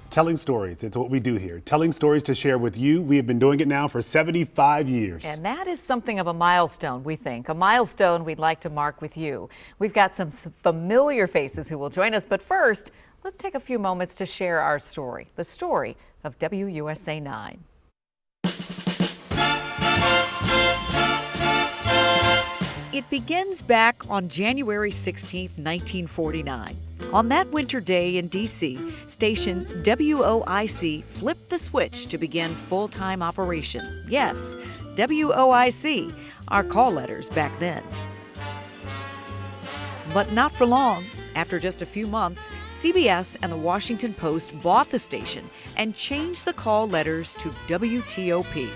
Telling stories, it's what we do here. Telling stories to share with you. We have been doing it now for 75 years. And that is something of a milestone, we think. A milestone we'd like to mark with you. We've got some familiar faces who will join us, but first, let's take a few moments to share our story, the story of WUSA 9. It begins back on January 16, 1949. On that winter day in D.C., station WOIC flipped the switch to begin full-time operation. Yes, WOIC, our call letters back then. But not for long. After just a few months, CBS and the Washington Post bought the station and changed the call letters to WTOP.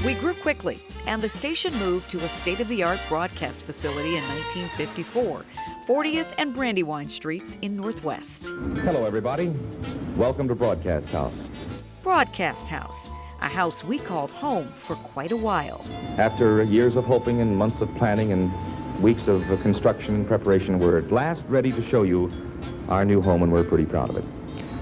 We grew quickly, and the station moved to a state-of-the-art broadcast facility in 1954, 40th and Brandywine Streets in Northwest. Hello, everybody. Welcome to Broadcast House. Broadcast House, a house we called home for quite a while. After years of hoping and months of planning and weeks of construction and preparation, we're at last ready to show you our new home, and we're pretty proud of it.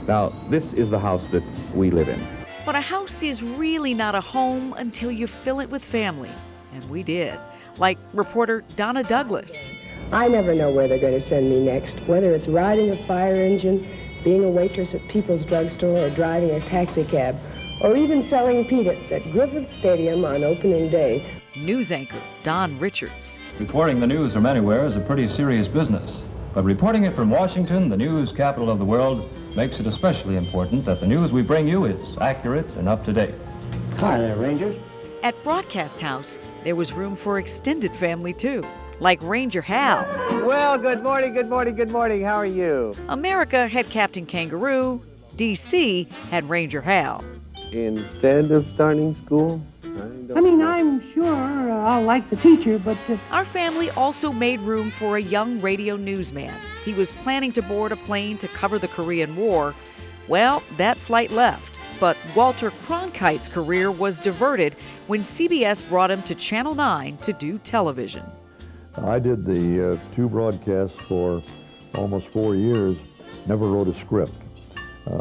Now, this is the house that we live in. But a house is really not a home until you fill it with family. And we did. Like reporter Donna Douglas. I never know where they're going to send me next, whether it's riding a fire engine, being a waitress at People's Drugstore, or driving a taxi cab, or even selling peanuts at Griffith Stadium on opening day. News anchor Don Richards. Reporting the news from anywhere is a pretty serious business. But reporting it from Washington, the news capital of the world, makes it especially important that the news we bring you is accurate and up to date. Hi there, Rangers. At Broadcast House, there was room for extended family too, like Ranger Hal. Well, good morning, good morning, good morning. How are you? America had Captain Kangaroo. D.C. had Ranger Hal. Instead of starting school? I'm sure I'll like the teacher, but... Our family also made room for a young radio newsman. He was planning to board a plane to cover the Korean War. Well, that flight left. But Walter Cronkite's career was diverted when CBS brought him to Channel 9 to do television. I did the two broadcasts for almost 4 years, never wrote a script.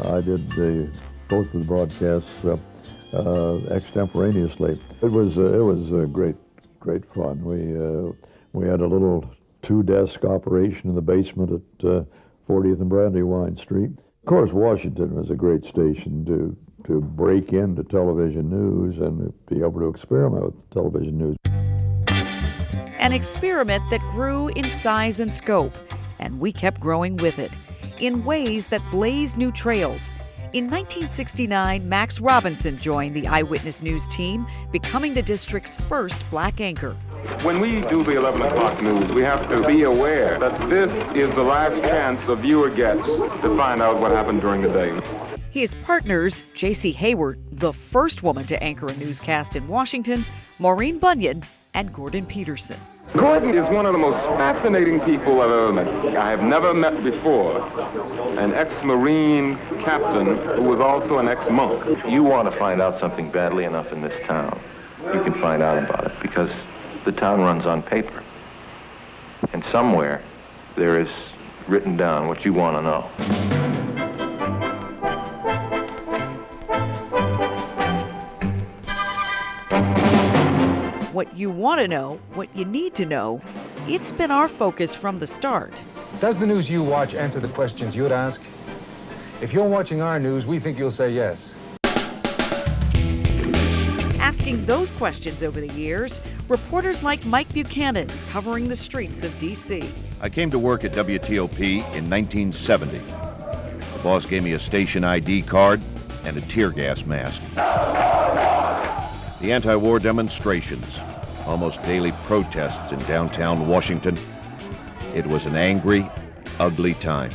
I did both of the broadcasts extemporaneously. It was great fun. We had a little two-desk operation in the basement at 40th and Brandywine Street. Of course, Washington was a great station to break into television news and be able to experiment with television news. An experiment that grew in size and scope, and we kept growing with it in ways that blazed new trails. In 1969, Max Robinson joined the Eyewitness News team, becoming the district's first black anchor. When we do the 11 o'clock news, we have to be aware that this is the last chance a viewer gets to find out what happened during the day. His partners, J.C. Hayward, the first woman to anchor a newscast in Washington, Maureen Bunyan, and Gordon Peterson. Gordon is one of the most fascinating people I've ever met. I have never met before an ex-Marine captain who was also an ex-monk. You want to find out something badly enough in this town, you can find out about it, because the town runs on paper. And somewhere there is written down what you want to know. What you want to know, what you need to know, it's been our focus from the start. Does the news you watch answer the questions you'd ask? If you're watching our news, we think you'll say yes. Asking those questions over the years, reporters like Mike Buchanan covering the streets of D.C. I came to work at WTOP in 1970. The boss gave me a station ID card and a tear gas mask. The anti-war demonstrations, almost daily protests in downtown Washington. It was an angry, ugly time.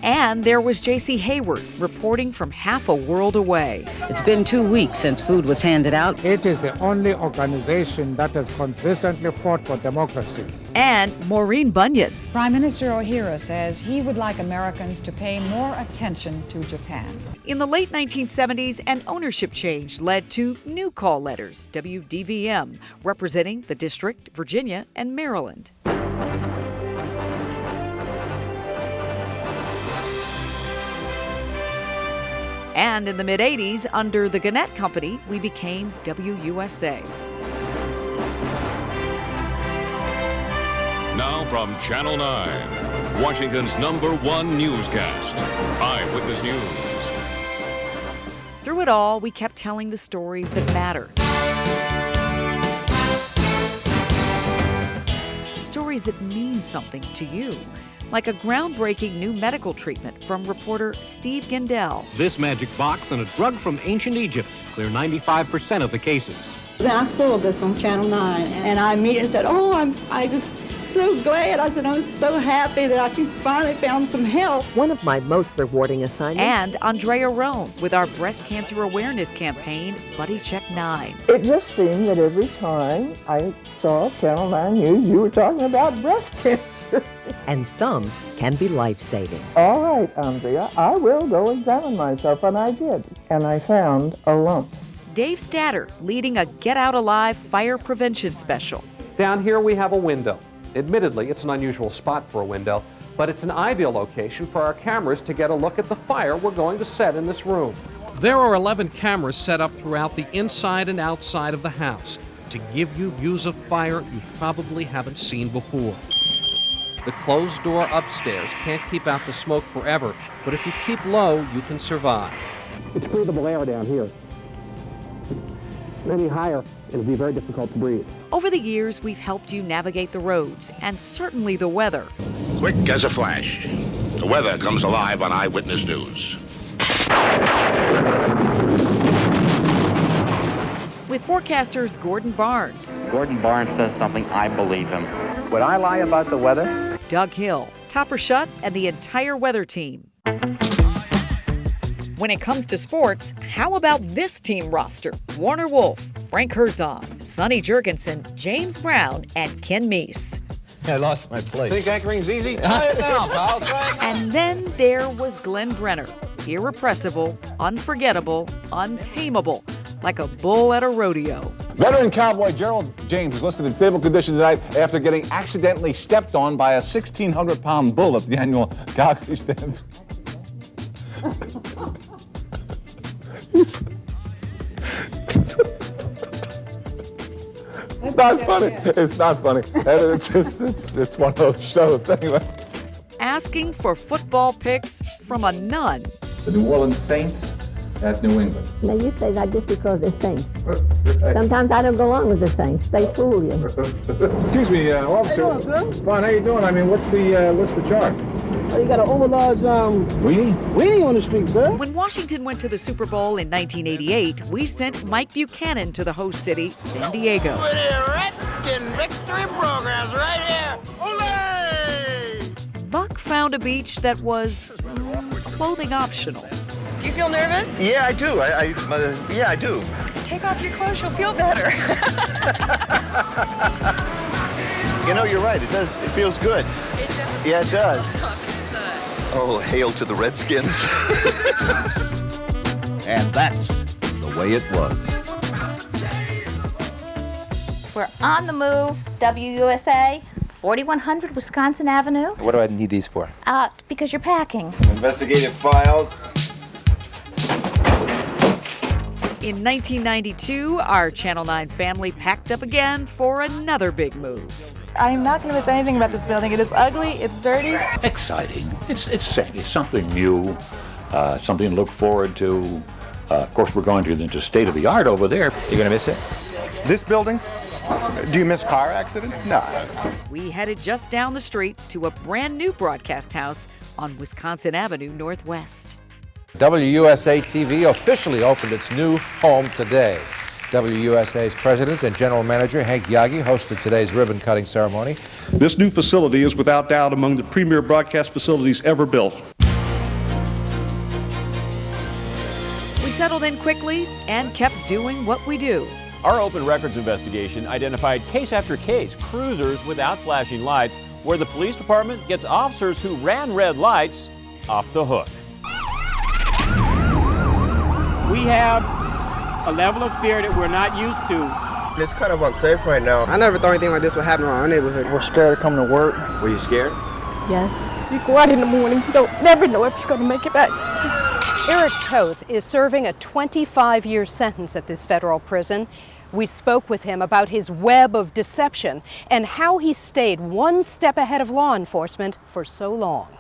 And there was J.C. Hayward reporting from half a world away. It's been 2 weeks since food was handed out. It is the only organization that has consistently fought for democracy. And Maureen Bunyan. Prime Minister Ohira says he would like Americans to pay more attention to Japan. In the late 1970s, an ownership change led to new call letters, WDVM, representing the District, Virginia, and Maryland. And in the mid-'80s, under the Gannett Company, we became WUSA. Now from Channel 9, Washington's #1 newscast, Eyewitness News. Through it all, we kept telling the stories that matter. Stories that mean something to you. Like a groundbreaking new medical treatment from reporter Steve Gendell. This magic box and a drug from ancient Egypt clear 95% of the cases. I saw this on Channel 9, and I immediately said, I just so glad. I said, I'm so happy that I finally found some help. One of my most rewarding assignments. And Andrea Roan with our breast cancer awareness campaign, Buddy Check 9. It just seemed that every time I saw Channel 9 News, you were talking about breast cancer. And some can be life-saving. All right, Andrea, I will go examine myself, and I did. And I found a lump. Dave Statter leading a Get Out Alive fire prevention special. Down here we have a window. Admittedly, it's an unusual spot for a window, but it's an ideal location for our cameras to get a look at the fire we're going to set in this room. There are 11 cameras set up throughout the inside and outside of the house to give you views of fire you probably haven't seen before. The closed door upstairs can't keep out the smoke forever, but if you keep low, you can survive. It's breathable air down here. Any higher, it'll be very difficult to breathe. Over the years, we've helped you navigate the roads and certainly the weather. Quick as a flash, the weather comes alive on Eyewitness News. With forecasters Gordon Barnes. Gordon Barnes says something, I believe him. Would I lie about the weather? Doug Hill, Topper Shutt, and the entire weather team. When it comes to sports, how about this team roster? Warner Wolf, Frank Herzog, Sonny Jurgensen, James Brown, and Ken Meese. I lost my place. Think anchoring's easy? Try it now, pal. Try it. And then there was Glenn Brenner. Irrepressible, unforgettable, untamable, like a bull at a rodeo. Veteran cowboy Gerald James was listed in stable condition tonight after getting accidentally stepped on by a 1,600-pound bull at the annual Calgary Stampede. It's not funny. It's not funny. It's one of those shows anyway. Asking for football picks from a nun. The New Orleans Saints at New England. Now you say that just because they're Saints. Sometimes I don't go along with the Saints. They fool you. Excuse me, officer. How you doing, sir? Fine, how you doing? I mean, what's the charge? Oh, you got an overlarge weenie on the street, sir. When Washington went to the Super Bowl in 1988, we sent Mike Buchanan to the host city, San Diego. With the Redskin victory programs right here. Ole! Buck found a beach that was clothing optional. Do you feel nervous? Yeah, I do. Yeah, I do. Take off your clothes, you'll feel better. You know, you're right. It does. It feels good. It does. Yeah, it does. Oh, hail to the Redskins. And that's the way it was. We're on the move, WUSA, 4100 Wisconsin Avenue. What do I need these for? Because you're packing. Investigative files. In 1992, our Channel 9 family packed up again for another big move. I'm not going to miss anything about this building. It is ugly, it's dirty. Exciting. It's something new, something to look forward to. Of course, we're going into state-of-the-art over there. You're going to miss it? This building? Do you miss car accidents? No. We headed just down the street to a brand new broadcast house on Wisconsin Avenue Northwest. WUSA TV officially opened its new home today. WUSA's president and general manager, Hank Yagi, hosted today's ribbon-cutting ceremony. This new facility is without doubt among the premier broadcast facilities ever built. We settled in quickly and kept doing what we do. Our open records investigation identified case after case, cruisers without flashing lights, where the police department gets officers who ran red lights off the hook. We have a level of fear that we're not used to. It's kind of unsafe right now. I never thought anything like this would happen around our neighborhood. We're scared of coming to work. Were you scared? Yes. You go out in the morning, you don't never know if you're going to make it back. Eric Toth is serving a 25-year sentence at this federal prison. We spoke with him about his web of deception and how he stayed one step ahead of law enforcement for so long.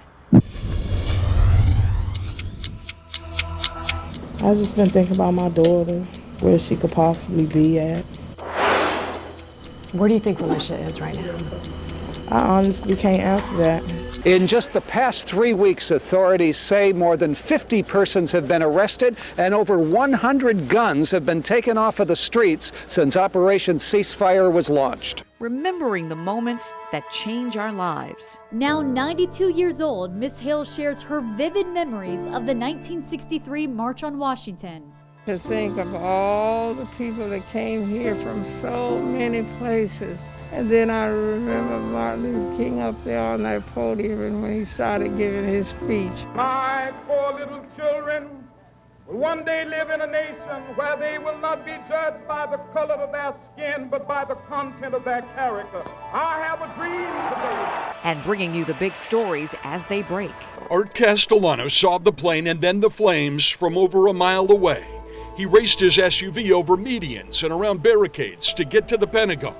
I've just been thinking about my daughter, where she could possibly be at. Where do you think Alicia is right now? I honestly can't answer that. In just the past 3 weeks, authorities say more than 50 persons have been arrested and over 100 guns have been taken off of the streets since Operation Ceasefire was launched. Remembering the moments that change our lives. Now 92 years old, Miss Hale shares her vivid memories of the 1963 March on Washington. To think of all the people that came here from so many places. And then I remember Martin Luther King up there on that podium, and when he started giving his speech. My poor little children will one day live in a nation where they will not be judged by the color of their skin, but by the content of their character. I have a dream today. And bringing you the big stories as they break. Art Castellano saw the plane and then the flames from over a mile away. He raced his SUV over medians and around barricades to get to the Pentagon.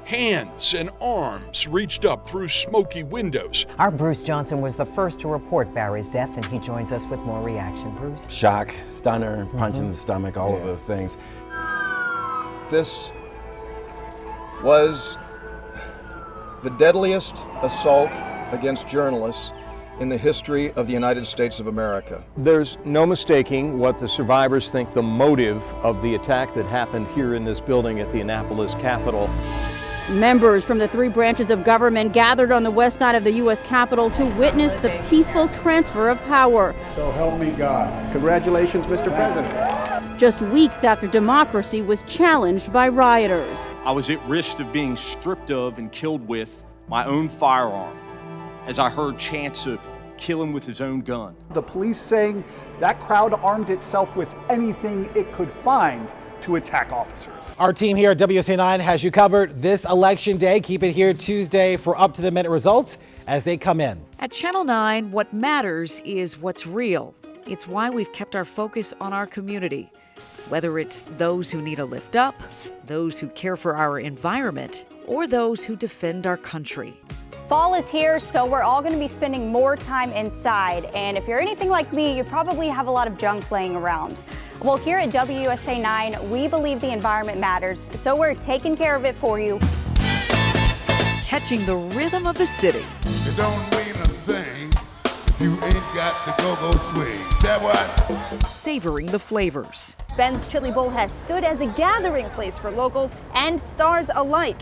Hands and arms reached up through smoky windows. Our Bruce Johnson was the first to report Barry's death, and he joins us with more reaction. Bruce? Shock, stunner, punch in the stomach, all of those things. This was the deadliest assault against journalists in the history of the United States of America. There's no mistaking what the survivors think the motive of the attack that happened here in this building at the Annapolis Capitol. Members from the 3 branches of government gathered on the west side of the U.S. Capitol to witness the peaceful transfer of power. So help me God. Congratulations, Mr. President. Just weeks after democracy was challenged by rioters. I was at risk of being stripped of and killed with my own firearm as I heard chants of kill him with his own gun. The police saying that crowd armed itself with anything it could find to attack officers. Our team here at WUSA 9 has you covered this election day. Keep it here Tuesday for up-to-the-minute results as they come in. At Channel 9, what matters is what's real. It's why we've kept our focus on our community. Whether it's those who need a lift up, those who care for our environment, or those who defend our country. Fall is here, so we're all going to be spending more time inside. And if you're anything like me, you probably have a lot of junk laying around. Well, here at WUSA 9, we believe the environment matters, so we're taking care of it for you. Catching the rhythm of the city. It don't mean a thing if you ain't got the go-go swing. Say what? Savoring the flavors. Ben's Chili Bowl has stood as a gathering place for locals and stars alike.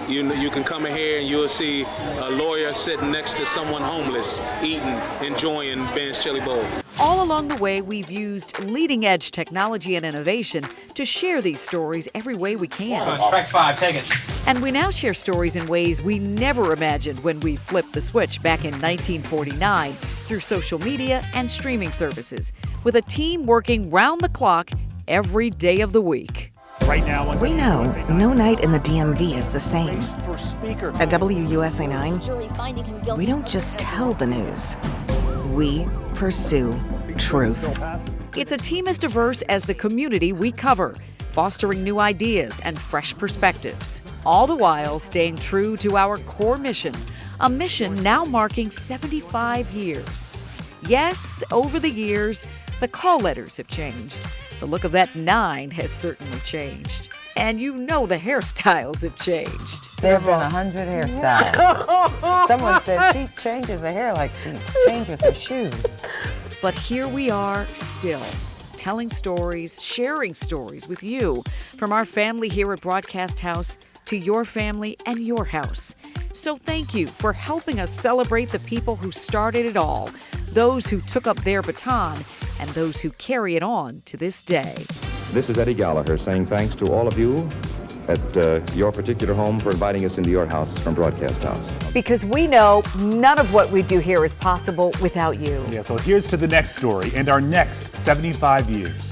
You can come in here and you'll see a lawyer sitting next to someone homeless, eating, enjoying Ben's Chili Bowl. All along the way, we've used leading-edge technology and innovation to share these stories every way we can. Strike 5, take it. And we now share stories in ways we never imagined when we flipped the switch back in 1949 through social media and streaming services, with a team working round the clock every day of the week. Right now, we know no night in the DMV is the same. At WUSA 9, we don't just tell the news. We pursue truth. It's a team as diverse as the community we cover, fostering new ideas and fresh perspectives, all the while staying true to our core mission, a mission now marking 75 years. Yes, over the years, the call letters have changed. The look of that 9 has certainly changed. And you know the hairstyles have changed. There have been 100 hairstyles. Someone said she changes her hair like she changes her shoes. But here we are still, telling stories, sharing stories with you, from our family here at Broadcast House to your family and your house. So thank you for helping us celebrate the people who started it all, those who took up their baton, and those who carry it on to this day. This is Eddie Gallagher saying thanks to all of you at your particular home for inviting us into your house from Broadcast House. Because we know none of what we do here is possible without you. Yeah, so here's to the next story and our next 75 years.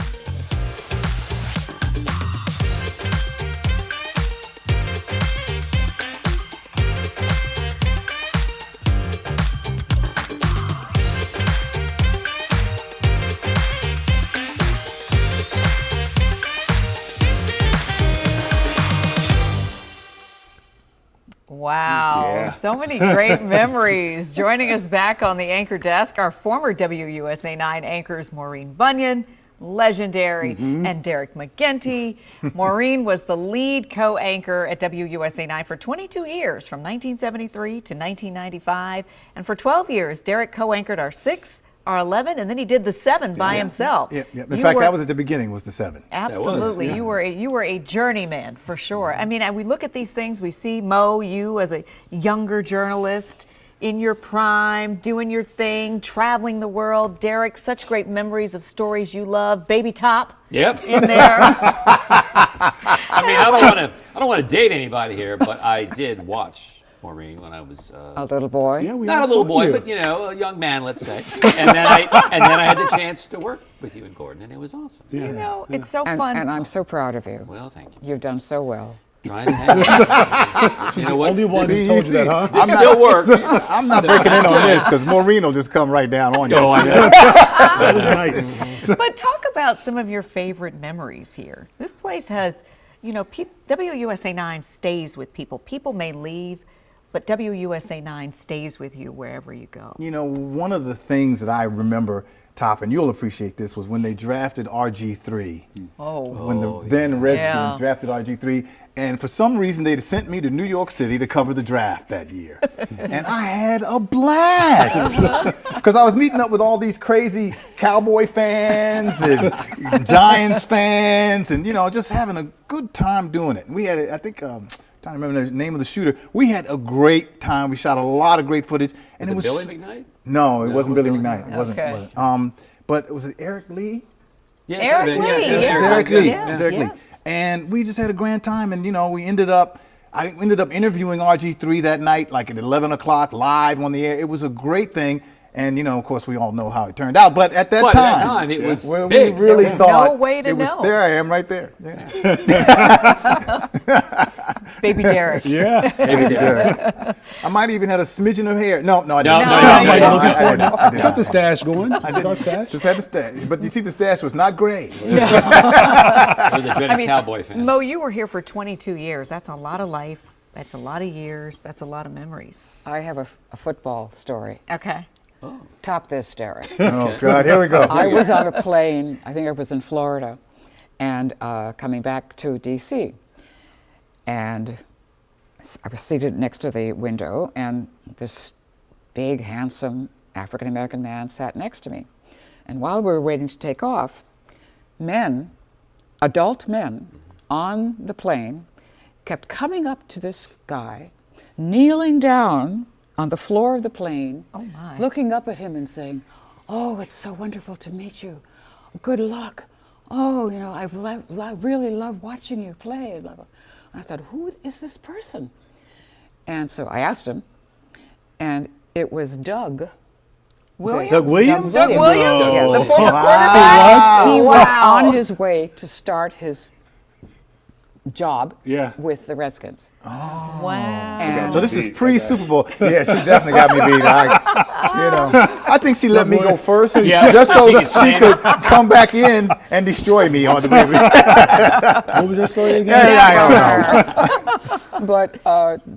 Wow, Yeah. so many great memories. Joining us back on the anchor desk, our former WUSA 9 anchors Maureen Bunyan, legendary, and Derek McGinty. Maureen was the lead co-anchor at WUSA 9 for 22 years, from 1973 to 1995. And for 12 years, Derek co-anchored our 6, our 11, and then he did the 7 by himself. Yeah. In fact, that was at the beginning, was the 7. Absolutely. You were a journeyman for sure. I mean, and we look at these things, we see Mo, you as a younger journalist in your prime, doing your thing, traveling the world. Derek, such great memories of stories you love. Baby Top. Yep. In there. I mean, I don't want to date anybody here, but I did watch Maureen when I was a little boy. Yeah, not a little boy, but a young man, let's say. and then I had the chance to work with you and Gordon, and it was awesome. Yeah. It's so fun. And I'm so proud of you. Well, thank you. You've done so well. Trying to hang. She's the only one who's told you that, huh? This still works. I'm not breaking in on this because Maureen will just come right down on you. Oh, I know. That was nice. But talk about some of your favorite memories here. This place has, WUSA 9 stays with people. People may leave, but WUSA 9 stays with you wherever you go. One of the things that I remember, Top, and you'll appreciate this, was when they drafted RG3. When the then Redskins drafted RG3. And for some reason, they sent me to New York City to cover the draft that year. And I had a blast. Because I was meeting up with all these crazy Cowboy fans and Giants fans and, just having a good time doing it. And we had, I think, trying to remember the name of the shooter. We had a great time. We shot a lot of great footage. And Was it Billy McKnight? No, it wasn't Billy McKnight. It wasn't. Okay. But was it Eric Lee? Yeah, Eric Lee. It was Eric Lee. It was Eric Lee. And we just had a grand time, and I ended up interviewing RG3 that night, like at 11 o'clock, live on the air. It was a great thing, and of course, we all know how it turned out. But at that time, it was big. We really thought no way to know. There I am, right there. Yeah. Baby Derek. Yeah, Baby Derek. I might even had a smidgen of hair. No, I didn't. I did Got the stash going. I didn't. Dark stash. Just had the stash, but you see, the stash was not gray. You're the dreaded Cowboy fan. Mo, you were here for 22 years. That's a lot of life. That's a lot of years. That's a lot of memories. I have a football story. Okay. Top this, Derek. Oh, God, here we go. I was on a plane, I think I was in Florida, and coming back to D.C. And I was seated next to the window, and this big, handsome African-American man sat next to me. And while we were waiting to take off, adult men on the plane kept coming up to this guy, kneeling down on the floor of the plane, looking up at him and saying, "Oh, it's so wonderful to meet you. Good luck. Oh, I really love watching you play." And I thought, who is this person? And so I asked him, and it was Doug Williams. Doug Williams? Doug Williams? Yes. The former quarterback? He was on his way to start his job with the Redskins. Oh. Wow. And So this is pre-Super Bowl. Yeah, she definitely got me beat. I think she let me go first, just so that she could come back in and destroy me on the way. What was your story again? But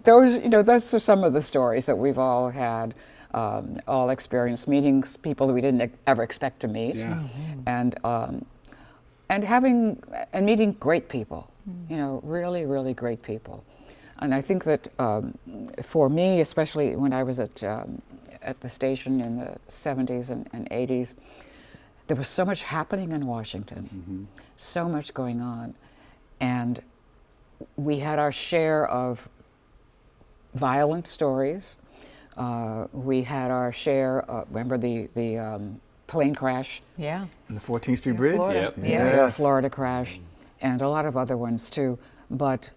those are some of the stories that we've all had, all experienced, meeting people that we didn't ever expect to meet, and meeting great people. Really, really great people. And I think that for me, especially when I was at the station in the 70s and 80s, there was so much happening in Washington, so much going on. And we had our share of violent stories. We had our share of, remember the plane crash? Yeah. And the 14th Street Bridge? The Florida crash. And a lot of other ones too. But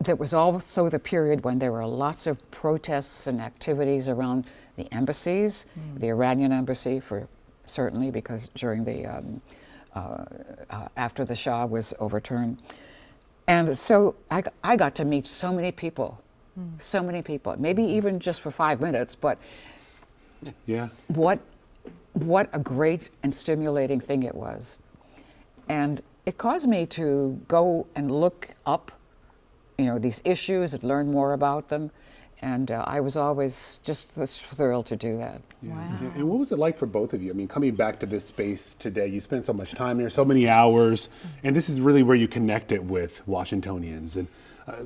there was also the period when there were lots of protests and activities around the embassies, the Iranian embassy certainly because during the, after the Shah was overturned. And so I got to meet so many people, maybe even just for 5 minutes, but what a great and stimulating thing it was. And it caused me to go and look up, these issues and learn more about them. And I was always just thrilled to do that. Yeah. Wow. And what was it like for both of you? I mean, coming back to this space today, you spent so much time here, so many hours, and this is really where you connected with Washingtonians. And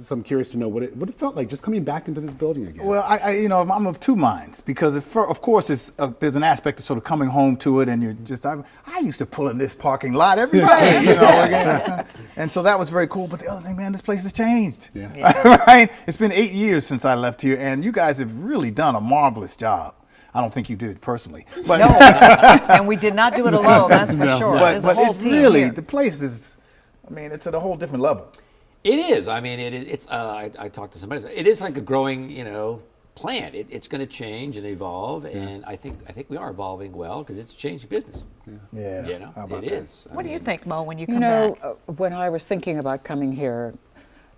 so I'm curious to know what it felt like just coming back into this building again. Well, I'm of two minds, because of course there's an aspect of sort of coming home to it, and you're just I used to pull in this parking lot every day, again. And so that was very cool. But the other thing, man, this place has changed. Yeah. Right? It's been 8 years since I left here, and you guys have really done a marvelous job. I don't think you did it personally. But no, and we did not do it alone, that's for sure. But, There's a whole team really, here. the place is, it's at a whole different level. It is. I mean, it's. I talked to somebody. It is like a growing, plant. It's going to change and evolve, and I think we are evolving well because it's changing business. Yeah. It is. What do you think, Mo, when you come back? When I was thinking about coming here,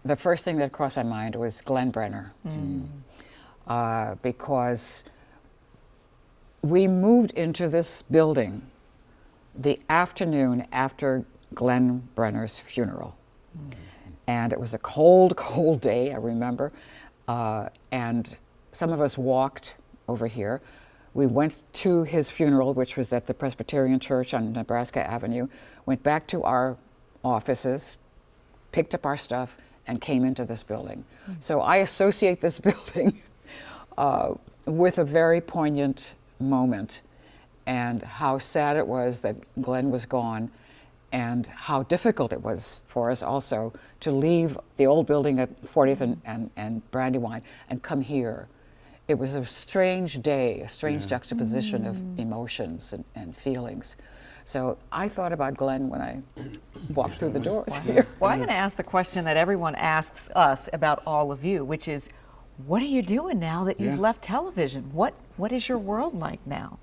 the first thing that crossed my mind was Glenn Brenner, because we moved into this building the afternoon after Glenn Brenner's funeral. And it was a cold, cold day, I remember. And some of us walked over here. We went to his funeral, which was at the Presbyterian Church on Nebraska Avenue, went back to our offices, picked up our stuff, and came into this building. So I associate this building with a very poignant moment, and how sad it was that Glenn was gone, and how difficult it was for us also to leave the old building at 40th and Brandywine and come here. It was a strange day, a strange juxtaposition of emotions and feelings. So I thought about Glenn when I walked through the doors here. Well, I'm going to ask the question that everyone asks us about all of you, which is, what are you doing now that you've left television? What is your world like now?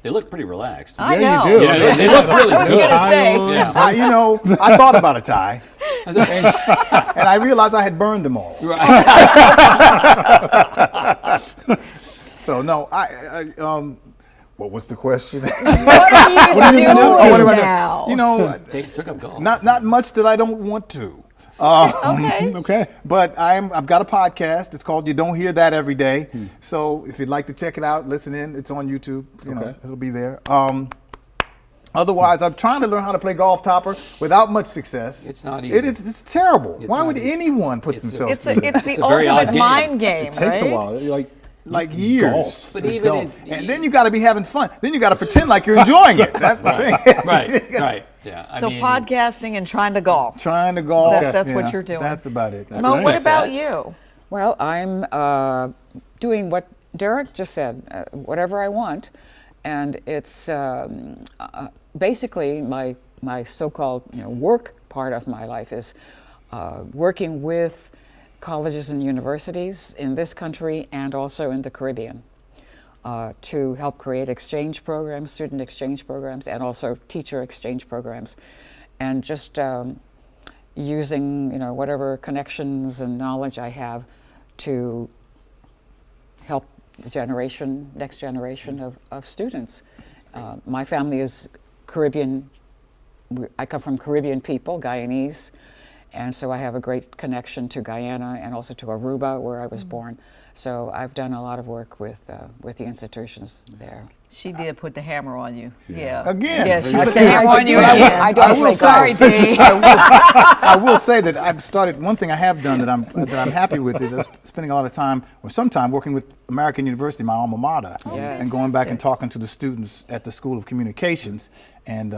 They look pretty relaxed. I know. You do. They look really good. I thought about a tie, and I realized I had burned them all. So no, what was the question? What are you doing now? Took up golf. Not much that I don't want to. Okay. But I've got a podcast. It's called You Don't Hear That Every Day. So if you'd like to check it out, listen in. It's on YouTube. It'll be there. Otherwise, I'm trying to learn how to play golf topper without much success. It's not easy. It's terrible. It's Why not would easy. anyone put themselves through that? It's the ultimate mind game, It takes a while. Like years. Golf. But even and then you got to be having fun. Then you got to pretend like you're enjoying it. That's the thing. Right. Yeah. So podcasting and trying to golf. Trying to golf. That's what you're doing. That's about it. Mo, what about you? Well, I'm doing what Derek just said, whatever I want. And it's basically my so-called work part of my life is working with colleges and universities in this country and also in the Caribbean to help create exchange programs, student exchange programs, and also teacher exchange programs. And just using whatever connections and knowledge I have to help the next generation of students. My family is Caribbean. I come from Caribbean people, Guyanese, and so I have a great connection to Guyana and also to Aruba, where I was born. So I've done a lot of work with the institutions there. She did put the hammer on you. Again. Yeah, she put the hammer on you again. I will Sorry, Dee. I will say that I've started. One thing I have done that I'm happy with is spending a lot of time, or some time, working with American University, my alma mater, and going back and talking to the students at the School of Communications, and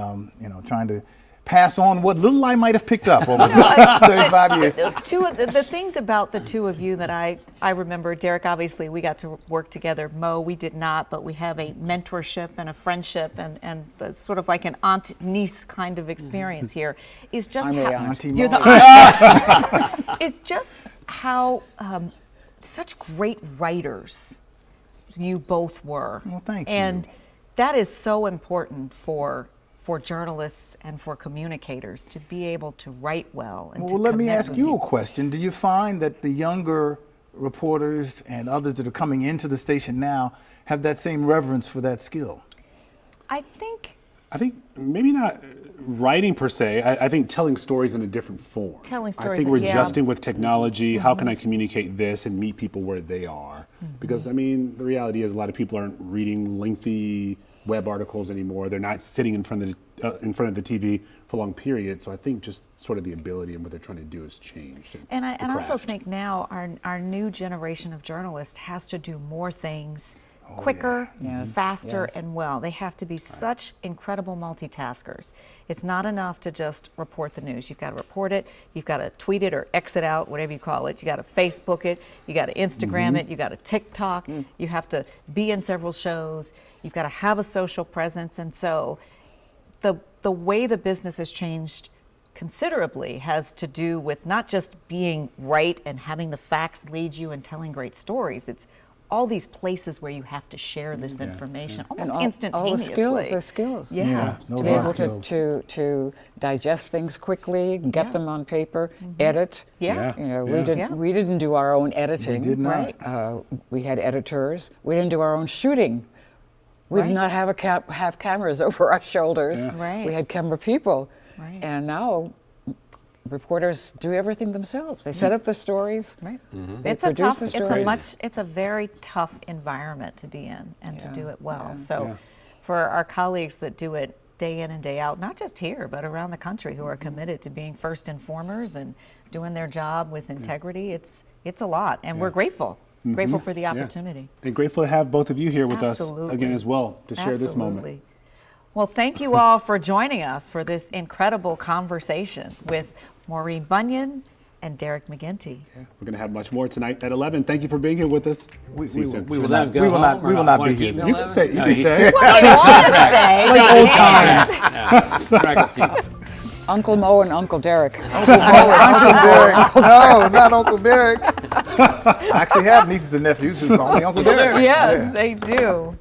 trying to pass on what little I might have picked up over 35 years. The things about the two of you that I remember, Derek, obviously we got to work together. Mo, we did not, but we have a mentorship and a friendship and sort of like an aunt-niece kind of experience here. Is just Auntie is just how such great writers you both were. Well, thank you. And that is so important for journalists and for communicators to be able to write well. And well, let me ask you a question. Do you find that the younger reporters and others that are coming into the station now have that same reverence for that skill? I think I think maybe not writing per se. I think telling stories in a different form. Telling I stories, think we're yeah. adjusting with technology. How can I communicate this and meet people where they are? Because I mean, the reality is a lot of people aren't reading lengthy web articles anymore. They're not sitting in front of the TV for long periods. So I think just sort of the ability and what they're trying to do has changed. And I also think now our new generation of journalists has to do more things quicker, faster, and well. They have to be such incredible multitaskers. It's not enough to just report the news. You've got to report it, you've got to tweet it or X it out, whatever you call it. You got to Facebook it, you got to Instagram it, you got to TikTok, you have to be in several shows, you've got to have a social presence. And so the way the business has changed considerably has to do with not just being right and having the facts lead you and telling great stories. It's all these places where you have to share this information almost instantaneously. All the skills. To be able to digest things quickly, get them on paper, edit. You know, we didn't do our own editing. We did not. We had editors. We didn't do our own shooting. We did not have have cameras over our shoulders. We had camera people. And now reporters do everything themselves. They set up the stories. They produce the stories. It's a very tough environment to be in and to do it well. So for our colleagues that do it day in and day out, not just here, but around the country, who are committed to being first informers and doing their job with integrity, it's a lot. And we're grateful. Grateful for the opportunity. And grateful to have both of you here with us again as well to share this moment. Well, thank you all for joining us for this incredible conversation with Maureen Bunyan and Derek McGinty. We're going to have much more tonight at 11. Thank you for being here with us. We will not be here. You can stay. You can stay. Like old times. Uncle Mo and Uncle Derek. Uncle Mo and Uncle Derek. No, not Uncle Derek. I actually have nieces and nephews who call me Uncle Derek. Yes, they do.